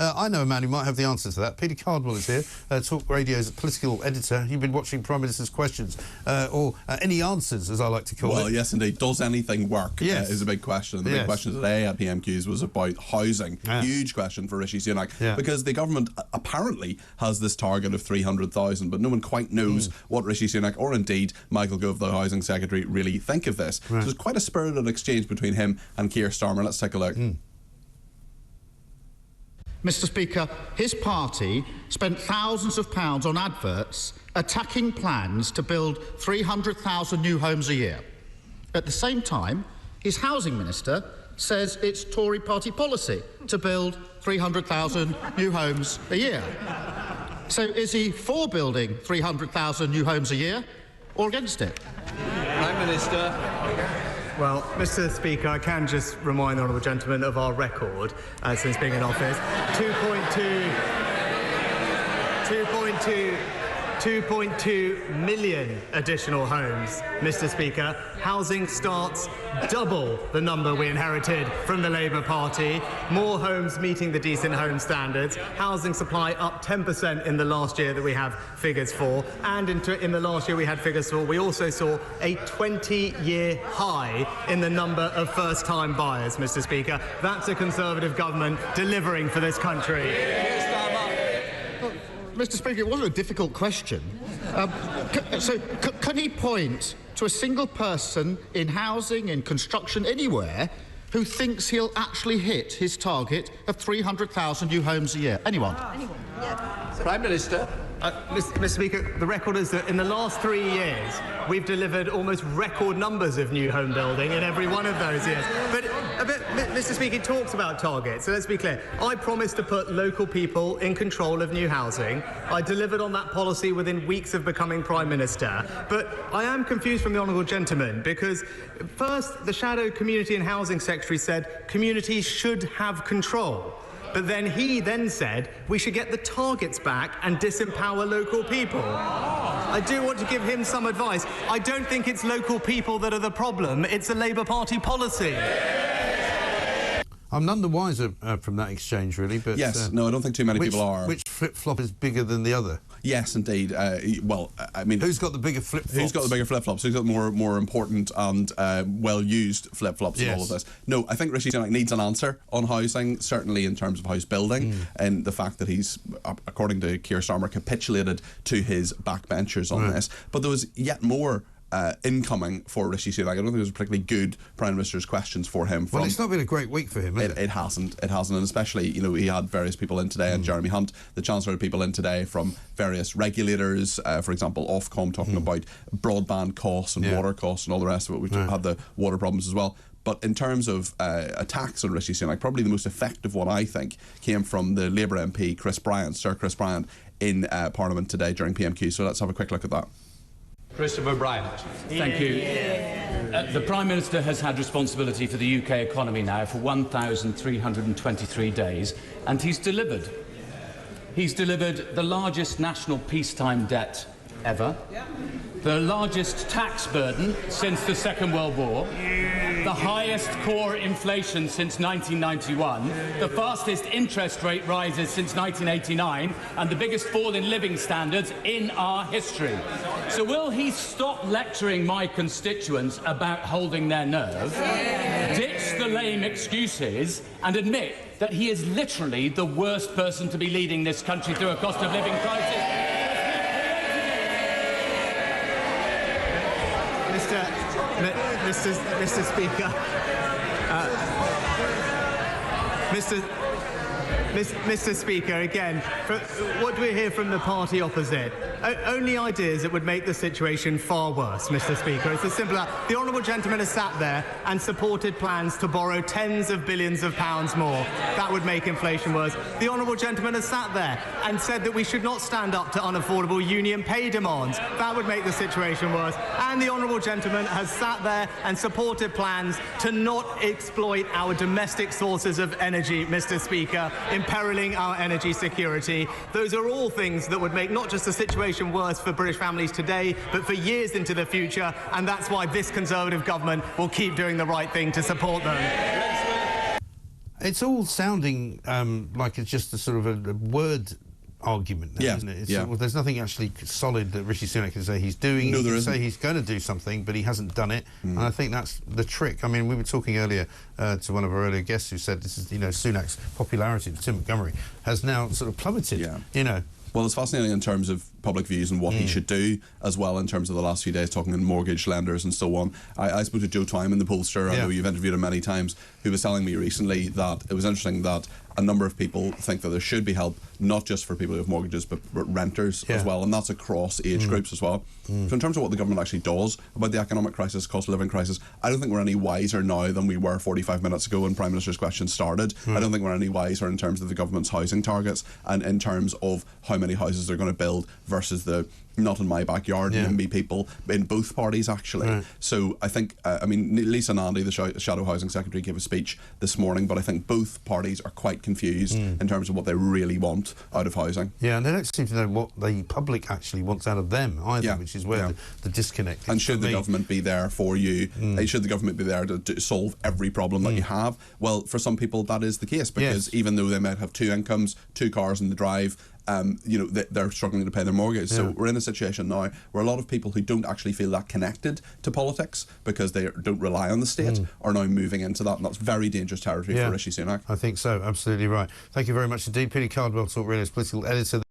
I know a man who might have the answer to that. Peter Cardwell is here, Talk Radio's political editor. You've been watching Prime Minister's Questions, or any answers, as I like to call it. Well, yes, indeed. Does anything work? Yes. Is a big question. And the big question today at PMQs was about housing. Huge question for Rishi Sunak, because the government apparently has this target of 300,000, but no one quite knows what Rishi Sunak or indeed Michael Gove, the Housing Secretary, really think of this. So there's quite a spirited exchange between him and Keir Starmer. Let's take a look. Mr. Speaker, his party spent thousands of pounds on adverts attacking plans to build 300,000 new homes a year. At the same time, his housing minister says it's Tory party policy to build 300,000 new homes a year. So is he for building 300,000 new homes a year or against it? Prime Minister. Well, Mr. Speaker, I can just remind the honourable gentleman of our record since being in office. 2.2 million additional homes, Mr. Speaker. Housing starts double the number we inherited from the Labour Party. More homes meeting the decent home standards. Housing supply up 10% in the last year that we have figures for. And in the last year we had figures for, we also saw a 20-year high in the number of first-time buyers, Mr. Speaker. That's a Conservative government delivering for this country. Mr. Speaker, it wasn't a difficult question. Can he point to a single person in housing, in construction, anywhere, who thinks he'll actually hit his target of 300,000 new homes a year? Anyone? Anyone? Yeah. Prime Minister. Mr. Speaker, the record is that in the last 3 years, we've delivered almost record numbers of new home building in every one of those years. But Mr. Speaker, he talks about targets, so let's be clear. I promised to put local people in control of new housing. I delivered on that policy within weeks of becoming Prime Minister. But I am confused from the honourable gentleman, because first, the Shadow Community and Housing Secretary said communities should have control. But then he said we should get the targets back and disempower local people. I do want to give him some advice. I don't think it's local people that are the problem. It's a Labour Party policy. I'm none the wiser from that exchange, really. But yes, no, I don't think too many people are. Which flip-flop is bigger than the other? Yes, indeed. Well, I mean, who's got the bigger flip-flops? Who's got the bigger flip-flops? Who's got more important and well-used flip-flops in all of this? No, I think Rishi Sunak needs an answer on housing, certainly in terms of house building, and the fact that he's, according to Keir Starmer, capitulated to his backbenchers on this. But there was yet more incoming for Rishi Sunak. I don't think there's particularly good Prime Minister's questions for him. Well, it's not been a great week for him, has it? It hasn't, and especially, you know, he had various people in today, and Jeremy Hunt, the Chancellor, had people in today from various regulators, for example, Ofcom, talking about broadband costs and water costs and all the rest of it. We've had the water problems as well. But in terms of attacks on Rishi Sunak, probably the most effective one, I think, came from the Labour MP, Sir Chris Bryant, in Parliament today during PMQ. So let's have a quick look at that. Christopher Bryant. Thank you. The Prime Minister has had responsibility for the UK economy now for 1,323 days, and he's delivered. He's delivered the largest national peacetime debt ever, the largest tax burden since the Second World War, the highest core inflation since 1991, the fastest interest rate rises since 1989, and the biggest fall in living standards in our history. So will he stop lecturing my constituents about holding their nerve, ditch the lame excuses, and admit that he is literally the worst person to be leading this country through a cost of living crisis? Mr. Speaker, Mr. Speaker, again, what do we hear from the party opposite? Only ideas that would make the situation far worse, Mr. Speaker. It's as simple as that. The honourable gentleman has sat there and supported plans to borrow tens of billions of pounds more. That would make inflation worse. The honourable gentleman has sat there and said that we should not stand up to unaffordable union pay demands. That would make the situation worse. And the honourable gentleman has sat there and supported plans to not exploit our domestic sources of energy, Mr. Speaker, imperiling our energy security. Those are all things that would make not just the situation worse for British families today, but for years into the future, and that's why this Conservative government will keep doing the right thing to support them. It's all sounding like it's just a sort of a word argument now, Yeah, isn't it? yeah. Well, there's nothing actually solid that Rishi Sunak can say he's doing. No, he there can isn't. say he's going to do something, but he hasn't done it. And I think that's the trick. I mean, we were talking earlier to one of our earlier guests who said this is, you know, Sunak's popularity, Tim Montgomery, has now sort of plummeted. Yeah. You know. Well, it's fascinating in terms of public views and what he should do, as well in terms of the last few days talking to mortgage lenders and so on. I spoke to Joe Twyman, the pollster, I know you've interviewed him many times, who was telling me recently that it was interesting that a number of people think that there should be help, not just for people who have mortgages, but renters as well, and that's across age groups as well. So in terms of what the government actually does about the economic crisis, cost of living crisis, I don't think we're any wiser now than we were 45 minutes ago when Prime Minister's question started. I don't think we're any wiser in terms of the government's housing targets and in terms of how many houses they're going to build versus the not in my backyard NIMBY people in both parties actually. So I think I mean Lisa Nandy, the Shadow Housing Secretary, gave a speech this morning, but I think both parties are quite confused in terms of what they really want out of housing. Yeah, and they don't seem to know what the public actually wants out of them either, which is where the disconnect is. And should the government be there for you? Should the government be there to solve every problem that you have? Well, for some people that is the case, because even though they might have two incomes, two cars in the drive, you know, they're struggling to pay their mortgage. So we're in a situation now where a lot of people who don't actually feel that connected to politics because they don't rely on the state are now moving into that, and that's very dangerous territory for Rishi Sunak. I think so, absolutely right. Thank you very much indeed. Peter Cardwell, Talk Radio's political editor.